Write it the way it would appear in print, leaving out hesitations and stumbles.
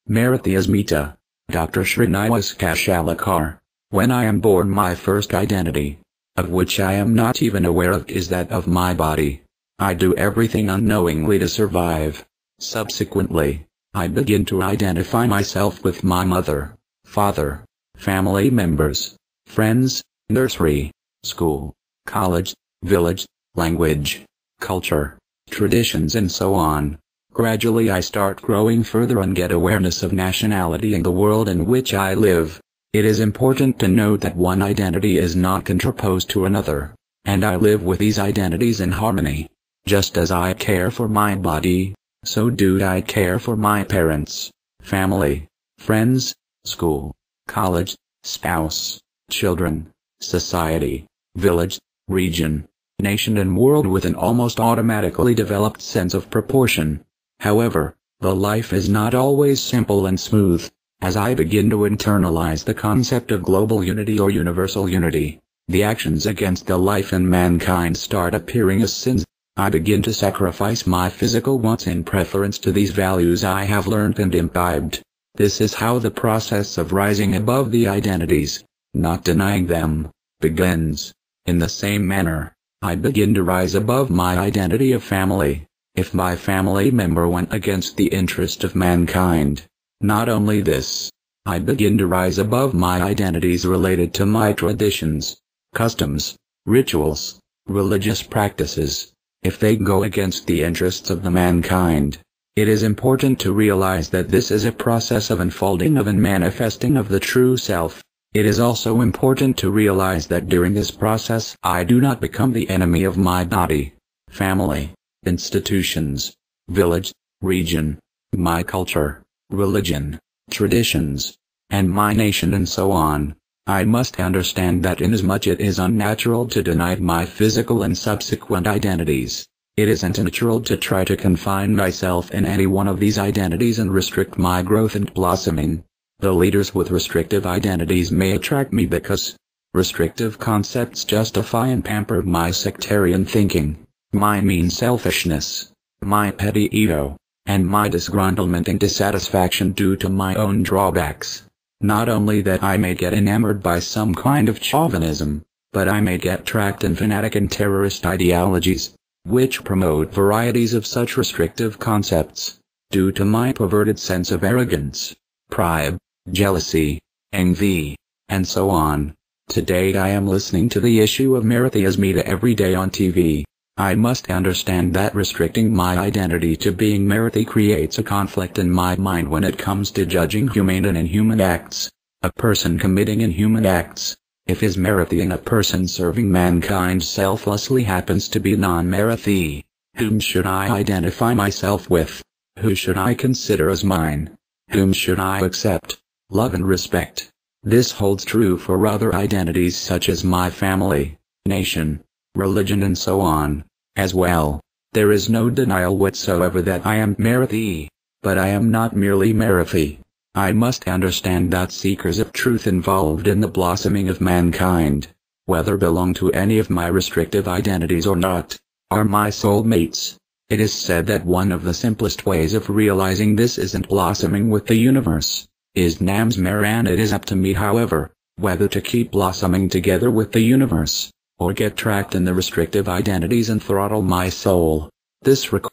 Marathi asmita, dr.suhas Kashalikar. When I am born, my first identity, of which I am not even aware of, is that of my body. I do everything unknowingly to survive. Subsequently, I begin to identify myself with my mother, father, family members, friends, nursery, school, college, village, language, culture, traditions, and so on. Gradually I start growing further and get awareness of nationality and the world in which I live. It is important to note that one identity is not contraposed to another, and I live with these identities in harmony. Just as I care for my body, so do I care for my parents, family, friends, school, college, spouse, children, society, village, region, nation, and world with an almost automatically developed sense of proportion. However, the life is not always simple and smooth. As I begin to internalize the concept of global unity or universal unity, the actions against the life and mankind start appearing as sins. I begin to sacrifice my physical wants in preference to these values I have learned and imbibed. This is how the process of rising above the identities, not denying them, begins. In the same manner, I begin to rise above my identity of family. If my family member went against the interest of mankind, not only this, I begin to rise above my identities related to my traditions, customs, rituals, religious practices. If they go against the interests of the mankind, it is important to realize that this is a process of unfolding of and manifesting of the true self. It is also important to realize that during this process I do not become the enemy of my body, family, institutions, village, region, my culture, religion, traditions, and my nation, and so on. I must understand that inasmuch it is unnatural to deny my physical and subsequent identities, it isn't natural to try to confine myself in any one of these identities and restrict my growth and blossoming. The leaders with restrictive identities may attract me because restrictive concepts justify and pamper my sectarian thinking, my mean selfishness, my petty ego, and my disgruntlement and dissatisfaction due to my own drawbacks. Not only that I may get enamored by some kind of chauvinism, but I may get trapped in fanatic and terrorist ideologies, which promote varieties of such restrictive concepts, due to my perverted sense of arrogance, pride, jealousy, envy, and so on. Today I am listening to the issue of Marathi asmita every day on TV. I must understand that restricting my identity to being Marathi creates a conflict in my mind when it comes to judging humane and inhuman acts. A person committing inhuman acts, if is Marathi, and a person serving mankind selflessly happens to be non-Marathi, whom should I identify myself with? Who should I consider as mine? Whom should I accept, love, and respect? This holds true for other identities such as my family, nation, religion, and so on. As well, there is no denial whatsoever that I am Marathi, but I am not merely Marathi. I must understand that seekers of truth involved in the blossoming of mankind, whether belong to any of my restrictive identities or not, are my soulmates. It is said that one of the simplest ways of realizing this isn't blossoming with the universe, is Namsmaran. It is up to me, however, whether to keep blossoming together with the universe, or get trapped in the restrictive identities and throttle my soul. This requires